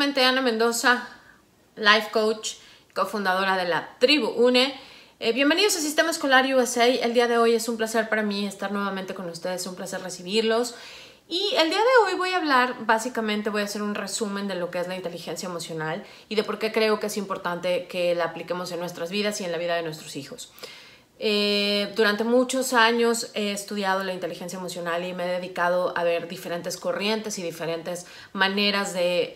nuevamente Ana Mendoza, Life Coach, cofundadora de la Tribu UNE. Bienvenidos a Sistema Escolar USA. El día de hoy es un placer para mí estar nuevamente con ustedes, es un placer recibirlos. Y el día de hoy voy a hablar, básicamente voy a hacer un resumen de lo que es la inteligencia emocional y de por qué creo que es importante que la apliquemos en nuestras vidas y en la vida de nuestros hijos. Durante muchos años he estudiado la inteligencia emocional y me he dedicado a ver diferentes corrientes y diferentes maneras de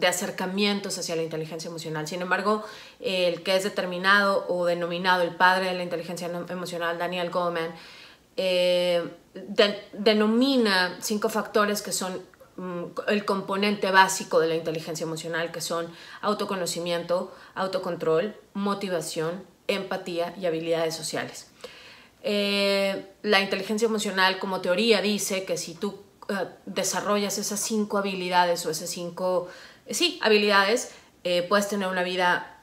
acercamientos hacia la inteligencia emocional. Sin embargo, el que es determinado o denominado el padre de la inteligencia emocional, Daniel Goleman, denomina 5 factores que son el componente básico de la inteligencia emocional, que son autoconocimiento, autocontrol, motivación, empatía y habilidades sociales. La inteligencia emocional como teoría dice que si tú desarrollas esas 5 habilidades o esas 5 habilidades, puedes tener una vida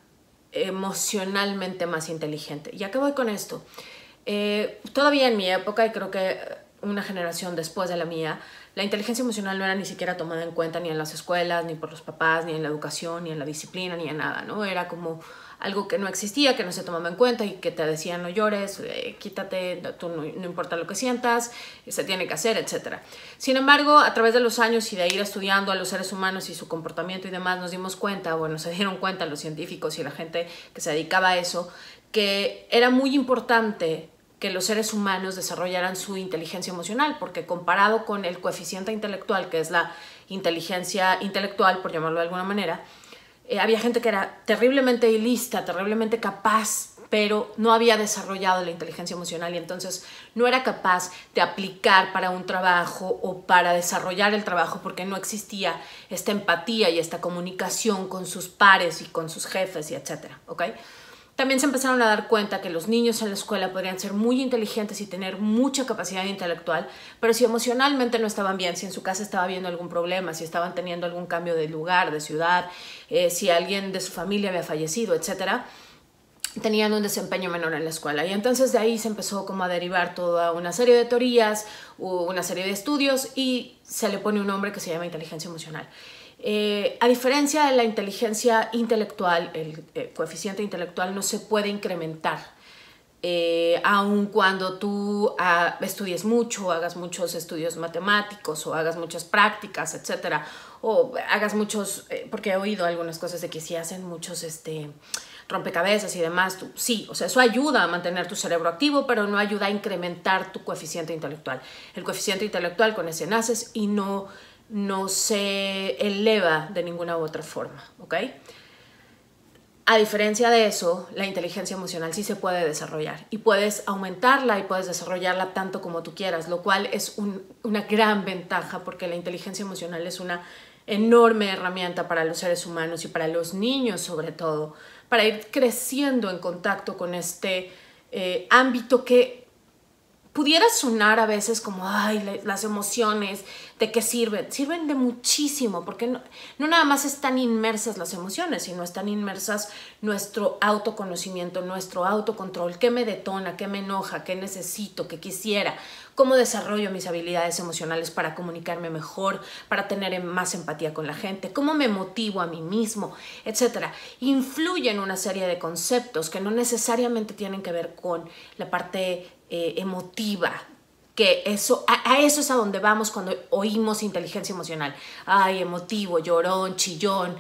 emocionalmente más inteligente. ¿Y a qué voy con esto? Todavía en mi época, y creo que una generación después de la mía, la inteligencia emocional no era ni siquiera tomada en cuenta ni en las escuelas, ni por los papás, ni en la educación, ni en la disciplina, ni en nada, ¿no? Era como algo que no existía, que no se tomaba en cuenta y que te decían no llores, quítate, tú no importa lo que sientas, se tiene que hacer, etc. Sin embargo, a través de los años y de ir estudiando a los seres humanos y su comportamiento y demás, nos dimos cuenta, bueno, se dieron cuenta los científicos y la gente que se dedicaba a eso, que era muy importante que los seres humanos desarrollaran su inteligencia emocional, porque comparado con el coeficiente intelectual, que es la inteligencia intelectual, por llamarlo de alguna manera, había gente que era terriblemente lista, terriblemente capaz, pero no había desarrollado la inteligencia emocional y entonces no era capaz de aplicar para un trabajo o para desarrollar el trabajo porque no existía esta empatía y esta comunicación con sus pares y con sus jefes y etcétera, ¿ok? También se empezaron a dar cuenta que los niños en la escuela podrían ser muy inteligentes y tener mucha capacidad intelectual, pero si emocionalmente no estaban bien, si en su casa estaba habiendo algún problema, si estaban teniendo algún cambio de lugar, de ciudad, si alguien de su familia había fallecido, etcétera, tenían un desempeño menor en la escuela. Y entonces de ahí se empezó como a derivar toda una serie de teorías, una serie de estudios y se le pone un nombre que se llama inteligencia emocional. A diferencia de la inteligencia intelectual, el coeficiente intelectual no se puede incrementar aun cuando tú estudies mucho, hagas muchos estudios matemáticos o hagas muchas prácticas, etcétera, o hagas muchos, porque he oído algunas cosas de que si hacen muchos rompecabezas y demás, sí, o sea, eso ayuda a mantener tu cerebro activo, pero no ayuda a incrementar tu coeficiente intelectual. El coeficiente intelectual con ese naces y no se eleva de ninguna u otra forma, ¿ok? A diferencia de eso, la inteligencia emocional sí se puede desarrollar y puedes aumentarla y puedes desarrollarla tanto como tú quieras, lo cual es una gran ventaja porque la inteligencia emocional es una enorme herramienta para los seres humanos y para los niños sobre todo, para ir creciendo en contacto con este ámbito que pudiera sonar a veces como, ay, las emociones, ¿de qué sirven? Sirven de muchísimo, porque no nada más están inmersas las emociones, sino están inmersas nuestro autoconocimiento, nuestro autocontrol, qué me detona, qué me enoja, qué necesito, qué quisiera, cómo desarrollo mis habilidades emocionales para comunicarme mejor, para tener más empatía con la gente, cómo me motivo a mí mismo, etc. Influyen una serie de conceptos que no necesariamente tienen que ver con la parte emotiva, que eso es a donde vamos cuando oímos inteligencia emocional. Ay, emotivo, llorón, chillón,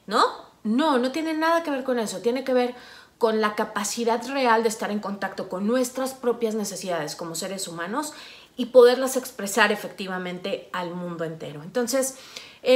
¿no? No tiene nada que ver con eso, tiene que ver con la capacidad real de estar en contacto con nuestras propias necesidades como seres humanos y poderlas expresar efectivamente al mundo entero. Entonces,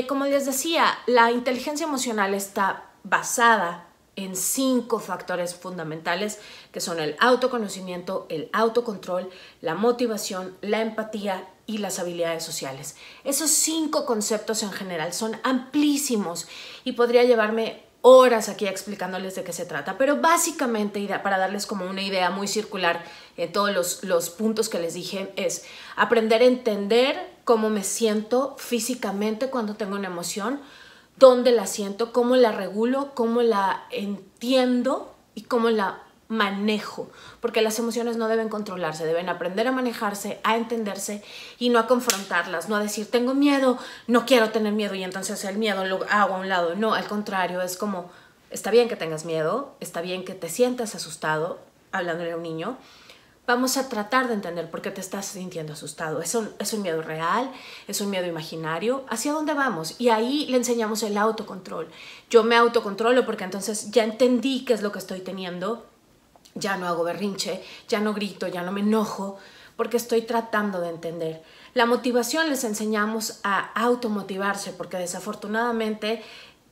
como les decía, la inteligencia emocional está basada en 5 factores fundamentales que son el autoconocimiento, el autocontrol, la motivación, la empatía y las habilidades sociales. Esos 5 conceptos en general son amplísimos y podría llevarme horas aquí explicándoles de qué se trata, pero básicamente, para darles como una idea muy circular en todos los puntos que les dije, es aprender a entender cómo me siento físicamente cuando tengo una emoción, dónde la siento, cómo la regulo, cómo la entiendo y cómo la manejo, porque las emociones no deben controlarse, deben aprender a manejarse, a entenderse y no a confrontarlas, no a decir tengo miedo, no quiero tener miedo y entonces el miedo lo hago a un lado. No, al contrario, es como, está bien que tengas miedo, está bien que te sientas asustado, hablándole a un niño. Vamos a tratar de entender por qué te estás sintiendo asustado. Es un miedo real, es un miedo imaginario. ¿Hacia dónde vamos? Y ahí le enseñamos el autocontrol. Yo me autocontrolo porque entonces ya entendí qué es lo que estoy teniendo. Ya no hago berrinche, ya no grito, ya no me enojo, porque estoy tratando de entender. La motivación les enseñamos a automotivarse, porque desafortunadamente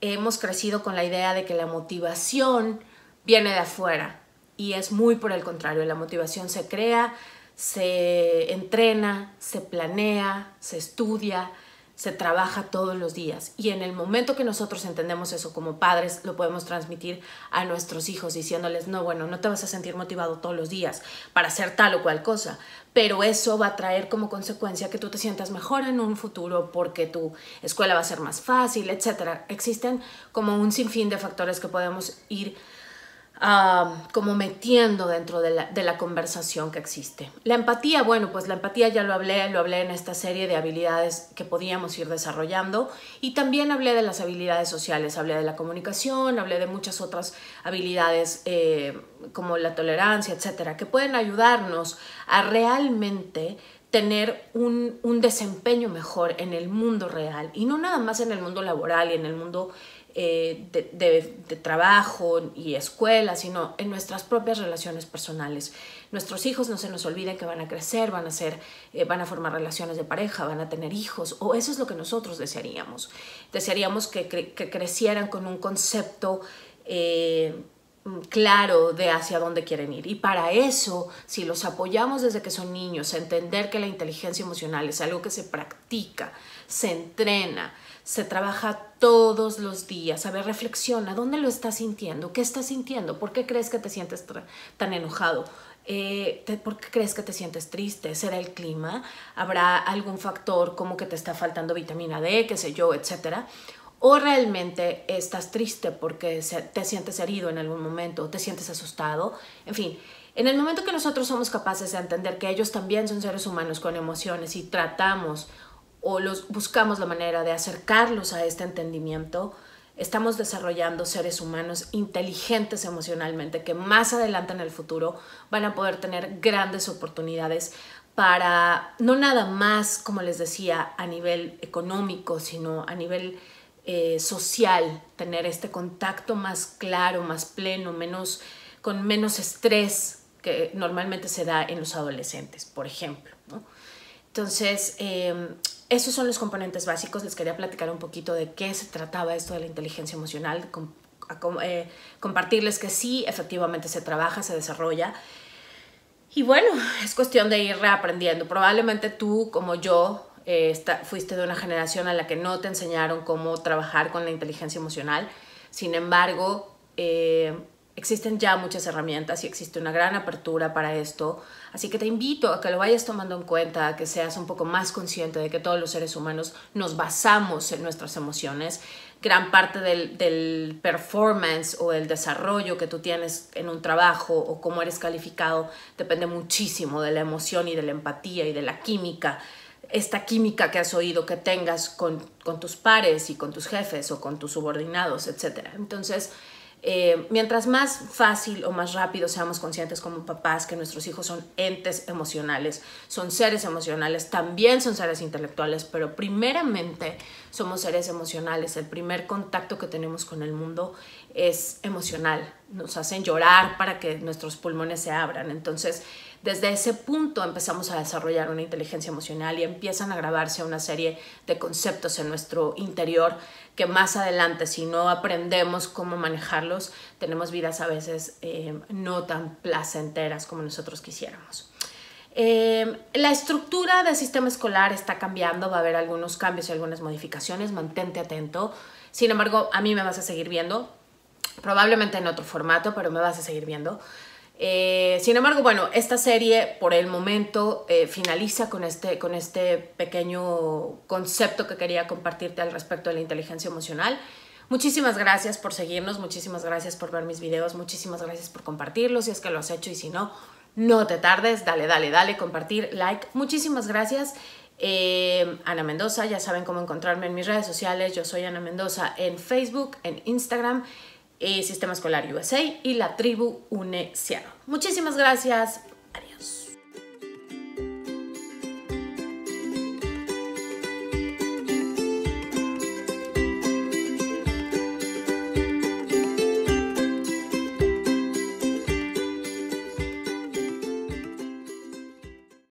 hemos crecido con la idea de que la motivación viene de afuera. Y es muy por el contrario, la motivación se crea, se entrena, se planea, se estudia, se trabaja todos los días. Y en el momento que nosotros entendemos eso como padres, lo podemos transmitir a nuestros hijos diciéndoles, no, bueno, no te vas a sentir motivado todos los días para hacer tal o cual cosa, pero eso va a traer como consecuencia que tú te sientas mejor en un futuro porque tu escuela va a ser más fácil, etc. Existen como un sinfín de factores que podemos ir como metiendo dentro de la conversación que existe. La empatía, bueno, pues la empatía ya lo hablé en esta serie de habilidades que podíamos ir desarrollando y también hablé de las habilidades sociales, hablé de la comunicación, hablé de muchas otras habilidades como la tolerancia, etcétera, que pueden ayudarnos a realmente tener un desempeño mejor en el mundo real y no nada más en el mundo laboral y en el mundo de trabajo y escuela, sino en nuestras propias relaciones personales. Nuestros hijos no se nos olviden que van a crecer, van a formar relaciones de pareja, van a tener hijos, o eso es lo que nosotros desearíamos. Desearíamos que crecieran con un concepto claro de hacia dónde quieren ir. Y para eso, si los apoyamos desde que son niños, a entender que la inteligencia emocional es algo que se practica, se entrena, se trabaja todos los días. A ver, reflexiona, ¿dónde lo estás sintiendo? ¿Qué estás sintiendo? ¿Por qué crees que te sientes tan enojado? ¿Por qué crees que te sientes triste? ¿Será el clima? ¿Habrá algún factor como que te está faltando vitamina D, qué sé yo, etcétera? ¿O realmente estás triste porque te sientes herido en algún momento, te sientes asustado? En fin, en el momento que nosotros somos capaces de entender que ellos también son seres humanos con emociones y tratamos o buscamos la manera de acercarlos a este entendimiento, estamos desarrollando seres humanos inteligentes emocionalmente que más adelante en el futuro van a poder tener grandes oportunidades para, no nada más, como les decía, a nivel económico, sino a nivel social, tener este contacto más claro, más pleno, con menos estrés que normalmente se da en los adolescentes, por ejemplo, ¿no? Entonces, esos son los componentes básicos. Les quería platicar un poquito de qué se trataba esto de la inteligencia emocional, compartirles que sí, efectivamente se trabaja, se desarrolla. Y bueno, es cuestión de ir reaprendiendo. Probablemente tú, como yo, fuiste de una generación a la que no te enseñaron cómo trabajar con la inteligencia emocional. Sin embargo, existen ya muchas herramientas y existe una gran apertura para esto. Así que te invito a que lo vayas tomando en cuenta, a que seas un poco más consciente de que todos los seres humanos nos basamos en nuestras emociones. Gran parte del performance o el desarrollo que tú tienes en un trabajo o cómo eres calificado depende muchísimo de la emoción y de la empatía y de la química. Esta química que has oído que tengas con tus pares y con tus jefes o con tus subordinados, etc. Entonces, mientras más fácil o más rápido seamos conscientes como papás que nuestros hijos son entes emocionales, son seres emocionales, también son seres intelectuales, pero primeramente somos seres emocionales. El primer contacto que tenemos con el mundo es emocional. Nos hacen llorar para que nuestros pulmones se abran. Entonces, desde ese punto empezamos a desarrollar una inteligencia emocional y empiezan a grabarse una serie de conceptos en nuestro interior que más adelante, si no aprendemos cómo manejarlos, tenemos vidas a veces no tan placenteras como nosotros quisiéramos. La estructura del sistema escolar está cambiando, va a haber algunos cambios y algunas modificaciones, mantente atento. Sin embargo, a mí me vas a seguir viendo, probablemente en otro formato, pero me vas a seguir viendo. Sin embargo, bueno, esta serie por el momento finaliza con este pequeño concepto que quería compartirte al respecto de la inteligencia emocional. Muchísimas gracias por seguirnos, muchísimas gracias por ver mis videos, muchísimas gracias por compartirlos si es que lo has hecho y si no, no te tardes, dale, compartir, like. Muchísimas gracias. Ana Mendoza, ya saben cómo encontrarme en mis redes sociales. Yo soy Ana Mendoza en Facebook, en Instagram, Sistema Escolar USA y la Tribu UNE Seattle. Muchísimas gracias.